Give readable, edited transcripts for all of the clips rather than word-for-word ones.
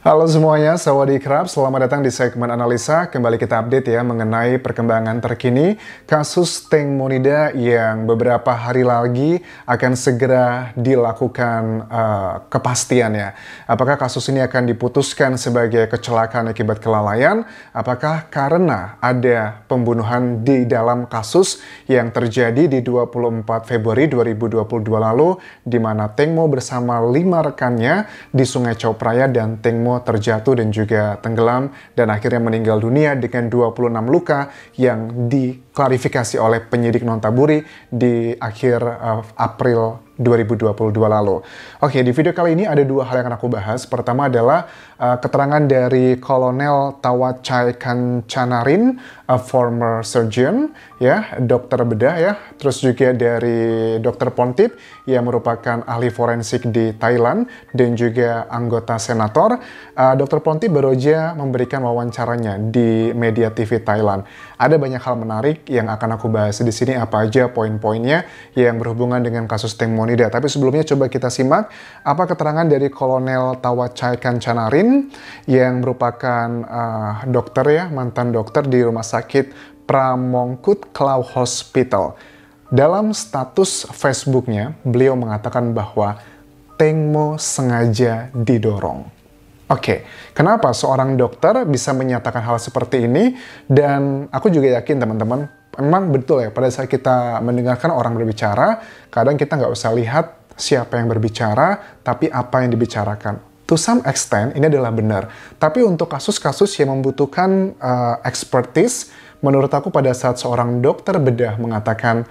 Halo semuanya, Sawadee-krap, selamat datang di segmen analisa. Kembali kita update ya mengenai perkembangan terkini kasus Teng Monida yang beberapa hari lagi akan segera dilakukan kepastian ya. Apakah kasus ini akan diputuskan sebagai kecelakaan akibat kelalaian? Apakah karena ada pembunuhan di dalam kasus yang terjadi di 24 Februari 2022 lalu di mana Teng Mo bersama 5 rekannya di Sungai Chao Phraya dan Teng Mo terjatuh dan juga tenggelam dan akhirnya meninggal dunia dengan 26 luka yang diklarifikasi oleh penyidik Nontaburi di akhir April 2022 lalu. Oke, di video kali ini ada dua hal yang akan aku bahas. Pertama adalah keterangan dari Kolonel Tawachai Kancanarin, a former surgeon, ya, dokter bedah ya. Terus juga dari Dr. Pontip yang merupakan ahli forensik di Thailand dan juga anggota senator. Dr. Pontip baru aja memberikan wawancaranya di media TV Thailand. Ada banyak hal menarik yang akan aku bahas di sini, apa aja poin-poinnya yang berhubungan dengan kasus Teng Monida. Tapi sebelumnya coba kita simak apa keterangan dari Kolonel Tawachai Kancanarin yang merupakan dokter ya, mantan dokter di Rumah Sakit Pramongkut Klau Hospital. Dalam status Facebooknya, beliau mengatakan bahwa Teng Mo sengaja didorong. Oke, kenapa seorang dokter bisa menyatakan hal seperti ini? Dan aku juga yakin teman-teman, memang betul ya, pada saat kita mendengarkan orang berbicara, kadang kita nggak usah lihat siapa yang berbicara, tapi apa yang dibicarakan. To some extent, ini adalah benar. Tapi untuk kasus-kasus yang membutuhkan expertise, menurut aku pada saat seorang dokter bedah mengatakan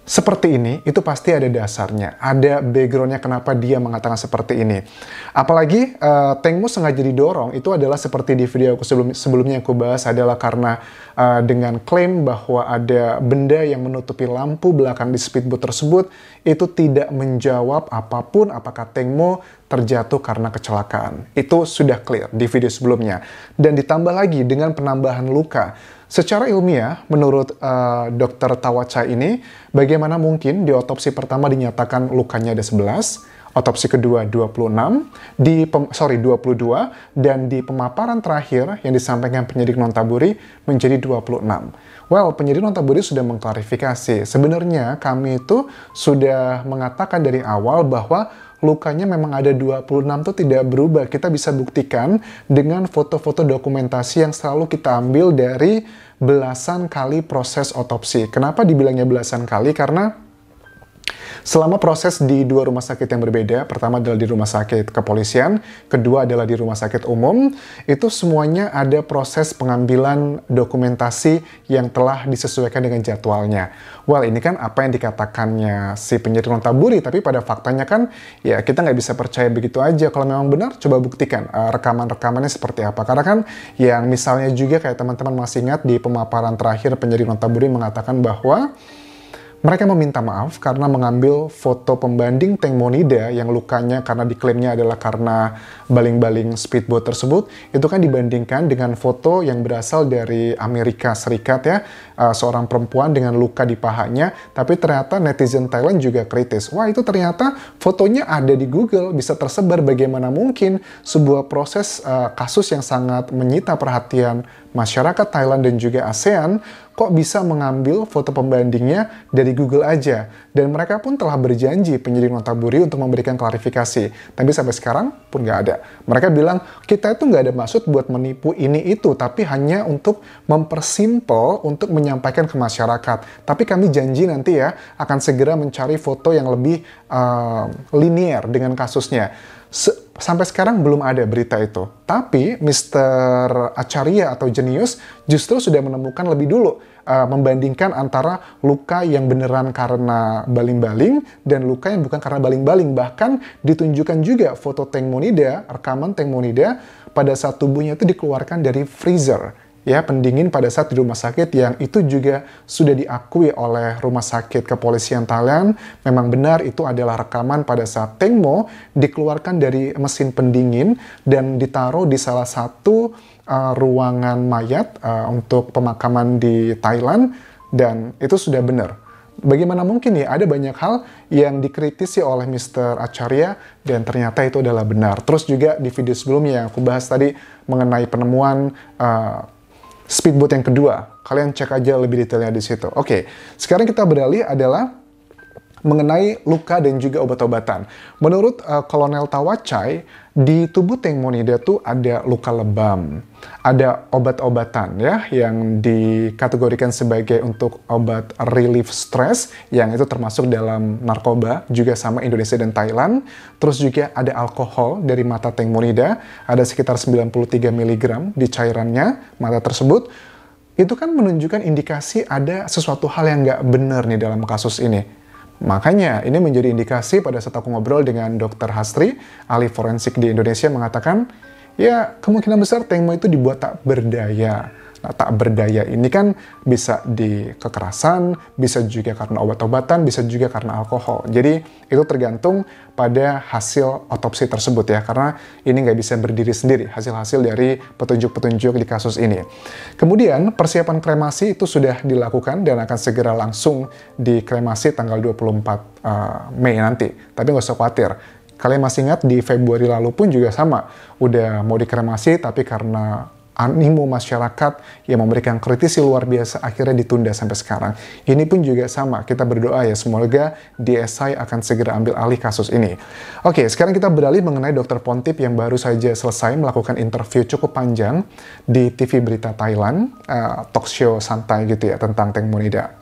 seperti ini, itu pasti ada dasarnya. Ada backgroundnya kenapa dia mengatakan seperti ini. Apalagi Teng Mo sengaja didorong, itu adalah seperti di video aku sebelumnya yang aku bahas adalah karena dengan klaim bahwa ada benda yang menutupi lampu belakang di speedboat tersebut, itu tidak menjawab apapun apakah Teng Mo terjatuh karena kecelakaan. Itu sudah clear di video sebelumnya. Dan ditambah lagi dengan penambahan luka. Secara ilmiah, menurut Dr. Tawachai ini, bagaimana mungkin di otopsi pertama dinyatakan lukanya ada 11, otopsi kedua 22, dan di pemaparan terakhir yang disampaikan penyidik Nontaburi menjadi 26. Well, penyidik Nontaburi sudah mengklarifikasi. Sebenarnya kami itu sudah mengatakan dari awal bahwa lukanya memang ada 26 itu tidak berubah. Kita bisa buktikan dengan foto-foto dokumentasi yang selalu kita ambil dari belasan kali proses otopsi. Kenapa dibilangnya belasan kali? Karena selama proses di dua rumah sakit yang berbeda, pertama adalah di rumah sakit kepolisian, kedua adalah di rumah sakit umum, itu semuanya ada proses pengambilan dokumentasi yang telah disesuaikan dengan jadwalnya. Well, ini kan apa yang dikatakannya si penyidik Nontaburi, tapi pada faktanya kan ya kita nggak bisa percaya begitu aja. Kalau memang benar, coba buktikan rekaman-rekamannya seperti apa. Karena kan yang misalnya juga kayak teman-teman masih ingat di pemaparan terakhir penyidik Nontaburi mengatakan bahwa mereka meminta maaf karena mengambil foto pembanding Teng Monida yang lukanya karena diklaimnya adalah karena baling-baling speedboat tersebut, itu kan dibandingkan dengan foto yang berasal dari Amerika Serikat ya, seorang perempuan dengan luka di pahanya, tapi ternyata netizen Thailand juga kritis. Wah, itu ternyata fotonya ada di Google, bisa tersebar, bagaimana mungkin sebuah proses kasus yang sangat menyita perhatian masyarakat Thailand dan juga ASEAN kok bisa mengambil foto pembandingnya dari Google aja. Dan mereka pun telah berjanji penyidik Nontaburi untuk memberikan klarifikasi. Tapi sampai sekarang pun nggak ada. Mereka bilang, kita itu nggak ada maksud buat menipu ini itu, tapi hanya untuk mempersimpel untuk menyampaikan ke masyarakat. Tapi kami janji nanti ya akan segera mencari foto yang lebih linear dengan kasusnya. Sampai sekarang belum ada berita itu. Tapi Mr. Acharya atau Jenius justru sudah menemukan lebih dulu membandingkan antara luka yang beneran karena baling-baling dan luka yang bukan karena baling-baling. Bahkan ditunjukkan juga foto Teng Monida, rekaman Teng Monida pada saat tubuhnya itu dikeluarkan dari freezer. Ya, pendingin pada saat di rumah sakit yang itu juga sudah diakui oleh rumah sakit kepolisian Thailand. Memang benar itu adalah rekaman pada saat Teng Mo dikeluarkan dari mesin pendingin dan ditaruh di salah satu ruangan mayat untuk pemakaman di Thailand, dan itu sudah benar. Bagaimana mungkin ya, ada banyak hal yang dikritisi oleh Mr. Acharya dan ternyata itu adalah benar. Terus juga di video sebelumnya yang aku bahas tadi mengenai penemuan speedboat yang kedua. Kalian cek aja lebih detailnya di situ. Oke, sekarang kita beralih adalah mengenai luka dan juga obat-obatan. Menurut Kolonel Tawacai, di tubuh Teng Monida tuh ada luka lebam, ada obat-obatan ya yang dikategorikan sebagai untuk obat relief stress yang itu termasuk dalam narkoba juga sama Indonesia dan Thailand. Terus juga ada alkohol dari mata Teng Monida, ada sekitar 93 mg di cairannya mata tersebut. Itu kan menunjukkan indikasi ada sesuatu hal yang nggak benar nih dalam kasus ini. Makanya ini menjadi indikasi pada saat aku ngobrol dengan Dr. Hastri, ahli forensik di Indonesia, mengatakan ya kemungkinan besar Teng Mo itu dibuat tak berdaya. Nah, tak berdaya ini kan bisa di kekerasan, bisa juga karena obat-obatan, bisa juga karena alkohol. Jadi itu tergantung pada hasil otopsi tersebut ya, karena ini nggak bisa berdiri sendiri hasil-hasil dari petunjuk-petunjuk di kasus ini. Kemudian persiapan kremasi itu sudah dilakukan dan akan segera langsung dikremasi tanggal 24 Mei nanti. Tapi nggak usah khawatir. Kalian masih ingat di Februari lalu pun juga sama, udah mau dikremasi tapi karena animo masyarakat yang memberikan kritisi luar biasa akhirnya ditunda sampai sekarang. Ini pun juga sama, kita berdoa ya semoga DSI akan segera ambil alih kasus ini. Oke, sekarang kita beralih mengenai Dr. Pontip yang baru saja selesai melakukan interview cukup panjang di TV Berita Thailand, talk show santai gitu ya tentang Teng Monida.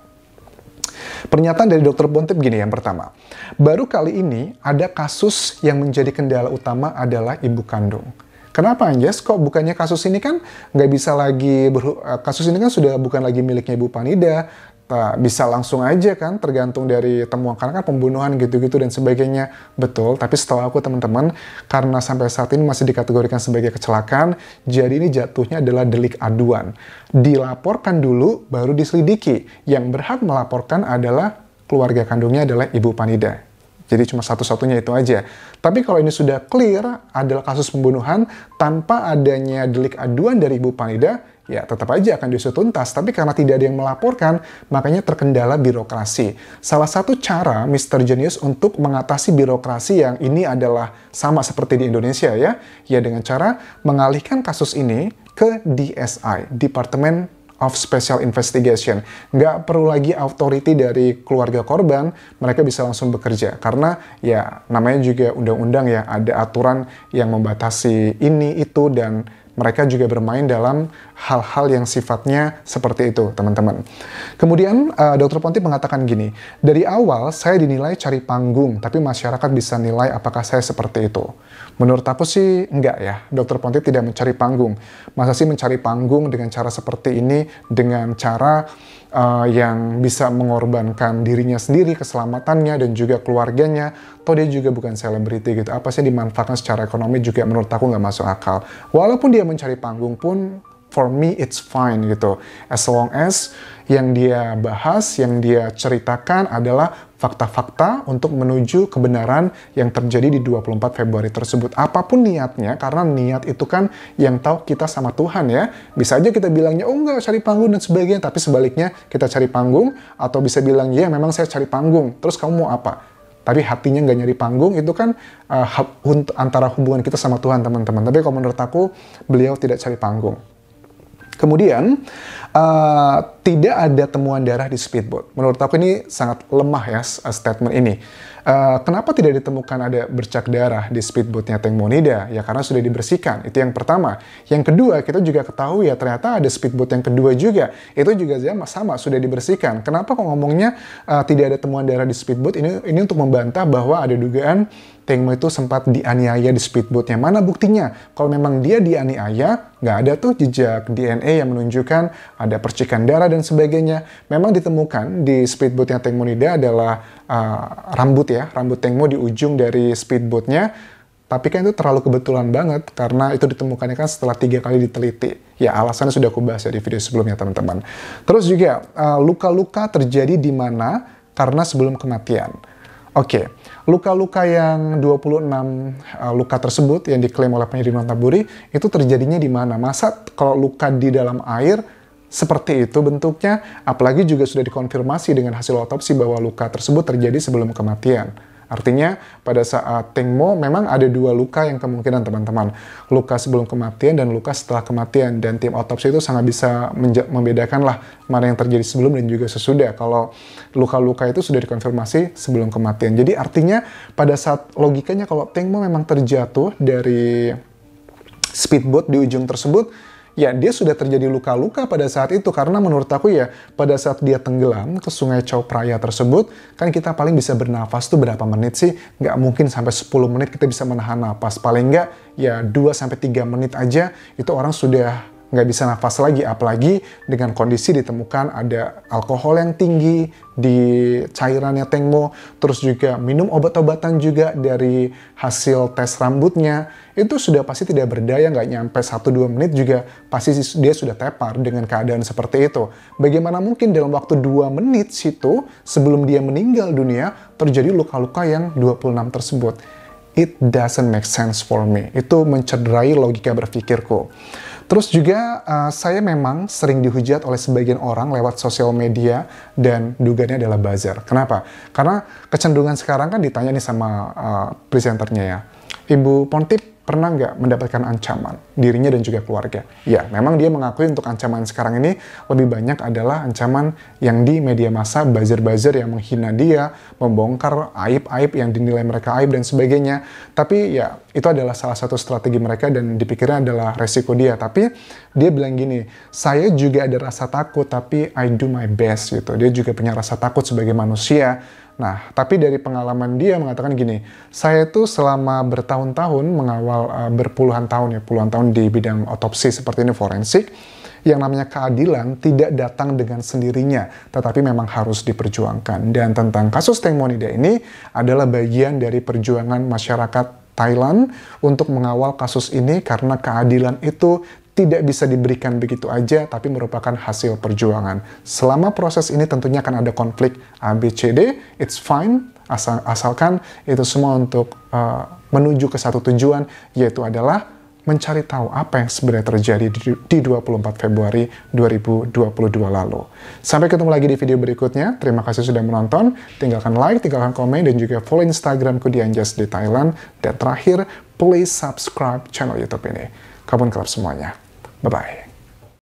Pernyataan dari Dr. Pontip gini, yang pertama, baru kali ini ada kasus yang menjadi kendala utama adalah ibu kandung. Kenapa Anjas? Kok bukannya kasus ini kan nggak bisa lagi, kasus ini kan sudah bukan lagi miliknya Ibu Panida, bisa langsung aja kan, tergantung dari temuan, karena kan pembunuhan gitu-gitu dan sebagainya. Betul, tapi setelah aku teman-teman, karena sampai saat ini masih dikategorikan sebagai kecelakaan, jadi ini jatuhnya adalah delik aduan. Dilaporkan dulu, baru diselidiki. Yang berhak melaporkan adalah keluarga kandungnya adalah Ibu Panida. Jadi cuma satu-satunya itu aja. Tapi kalau ini sudah clear adalah kasus pembunuhan tanpa adanya delik aduan dari Ibu Panida, ya tetap aja akan diusut tuntas. Tapi karena tidak ada yang melaporkan, makanya terkendala birokrasi. Salah satu cara Mr. Genius untuk mengatasi birokrasi yang ini adalah sama seperti di Indonesia ya dengan cara mengalihkan kasus ini ke DSI, Department of Special Investigation. Nggak perlu lagi authority dari keluarga korban, mereka bisa langsung bekerja. Karena ya namanya juga undang-undang ya, ada aturan yang membatasi ini, itu, dan mereka juga bermain dalam hal-hal yang sifatnya seperti itu, teman-teman. Kemudian, Dr. Pontip mengatakan gini, dari awal saya dinilai cari panggung, tapi masyarakat bisa nilai apakah saya seperti itu. Menurut aku sih enggak ya, Dr. Pontip tidak mencari panggung. Masa sih mencari panggung dengan cara seperti ini, dengan cara yang bisa mengorbankan dirinya sendiri, keselamatannya, dan juga keluarganya. Toh dia juga bukan selebriti gitu. Apa sih dimanfaatkan secara ekonomi juga menurut aku nggak masuk akal. Walaupun dia mencari panggung pun, for me it's fine gitu. As long as yang dia bahas, yang dia ceritakan adalah fakta-fakta untuk menuju kebenaran yang terjadi di 24 Februari tersebut. Apapun niatnya, karena niat itu kan yang tahu kita sama Tuhan ya. Bisa aja kita bilangnya, oh enggak cari panggung dan sebagainya, tapi sebaliknya kita cari panggung, atau bisa bilang, ya memang saya cari panggung, terus kamu mau apa? Tapi hatinya nggak nyari panggung, itu kan antara hubungan kita sama Tuhan, teman-teman. Tapi kalau menurut aku, beliau tidak cari panggung. Kemudian, tidak ada temuan darah di speedboat. Menurut aku ini sangat lemah ya statement ini. Kenapa tidak ditemukan ada bercak darah di speedboatnya Teng Monida? Ya karena sudah dibersihkan, itu yang pertama. Yang kedua, kita juga ketahui ya ternyata ada speedboat yang kedua juga. Itu juga sama, sudah dibersihkan. Kenapa kok ngomongnya tidak ada temuan darah di speedboat? Ini untuk membantah bahwa ada dugaan Teng Mo itu sempat dianiaya di speedboatnya. Mana buktinya? Kalau memang dia dianiaya, nggak ada tuh jejak DNA yang menunjukkan ada percikan darah dan sebagainya. Memang ditemukan di speedboatnya Teng Monida adalah rambut Teng Mo di ujung dari speedboatnya. Tapi kan itu terlalu kebetulan banget karena itu ditemukannya kan setelah 3 kali diteliti. Ya alasannya sudah aku bahas ya di video sebelumnya teman-teman. Terus juga luka-luka terjadi di mana karena sebelum kematian. Oke, luka-luka yang 26 luka tersebut yang diklaim oleh penyidik Nontaburi itu terjadinya di mana? Masa kalau luka di dalam air seperti itu bentuknya, apalagi juga sudah dikonfirmasi dengan hasil otopsi bahwa luka tersebut terjadi sebelum kematian. Artinya pada saat Teng Mo memang ada 2 luka yang kemungkinan teman-teman. Luka sebelum kematian dan luka setelah kematian. Dan tim otopsi itu sangat bisa membedakan lah mana yang terjadi sebelum dan juga sesudah. Kalau luka-luka itu sudah dikonfirmasi sebelum kematian. Jadi artinya pada saat logikanya kalau Teng Mo memang terjatuh dari speedboat di ujung tersebut, ya dia sudah terjadi luka-luka pada saat itu. Karena menurut aku ya, pada saat dia tenggelam ke sungai Chao Phraya tersebut, kan kita paling bisa bernafas tuh berapa menit sih? Nggak mungkin sampai 10 menit kita bisa menahan napas. Paling nggak ya 2-3 menit aja, itu orang sudah nggak bisa nafas lagi. Apalagi dengan kondisi ditemukan ada alkohol yang tinggi di cairannya Teng Mo, terus juga minum obat-obatan juga dari hasil tes rambutnya, itu sudah pasti tidak berdaya, nggak nyampe 1-2 menit juga pasti dia sudah tepar dengan keadaan seperti itu. Bagaimana mungkin dalam waktu 2 menit situ sebelum dia meninggal dunia terjadi luka-luka yang 26 tersebut? It doesn't make sense for me. Itu mencederai logika berpikirku. Terus juga saya memang sering dihujat oleh sebagian orang lewat sosial media dan dugaannya adalah buzzer. Kenapa? Karena kecenderungan sekarang kan ditanya nih sama presenternya ya, Ibu Pontip pernah nggak mendapatkan ancaman dirinya dan juga keluarga? Ya, memang dia mengakui untuk ancaman sekarang ini lebih banyak adalah ancaman yang di media massa, buzzer-buzzer yang menghina dia, membongkar aib-aib yang dinilai mereka aib dan sebagainya. Tapi ya, itu adalah salah satu strategi mereka dan dipikirnya adalah resiko dia. Tapi dia bilang gini, saya juga ada rasa takut tapi I do my best gitu. Dia juga punya rasa takut sebagai manusia. Nah, tapi dari pengalaman dia mengatakan gini, saya itu selama bertahun-tahun mengawal berpuluhan tahun ya, puluhan tahun di bidang otopsi seperti ini forensik, yang namanya keadilan tidak datang dengan sendirinya, tetapi memang harus diperjuangkan. Dan tentang kasus Teng Monida ini adalah bagian dari perjuangan masyarakat Thailand untuk mengawal kasus ini karena keadilan itu tidak bisa diberikan begitu aja, tapi merupakan hasil perjuangan. Selama proses ini tentunya akan ada konflik ABCD, it's fine, asalkan itu semua untuk menuju ke satu tujuan, yaitu adalah mencari tahu apa yang sebenarnya terjadi di 24 Februari 2022 lalu. Sampai ketemu lagi di video berikutnya. Terima kasih sudah menonton. Tinggalkan like, tinggalkan komen, dan juga follow Instagramku di Anjas di Thailand. Dan terakhir, please subscribe channel YouTube ini. Kabun Club semuanya. Bye-bye.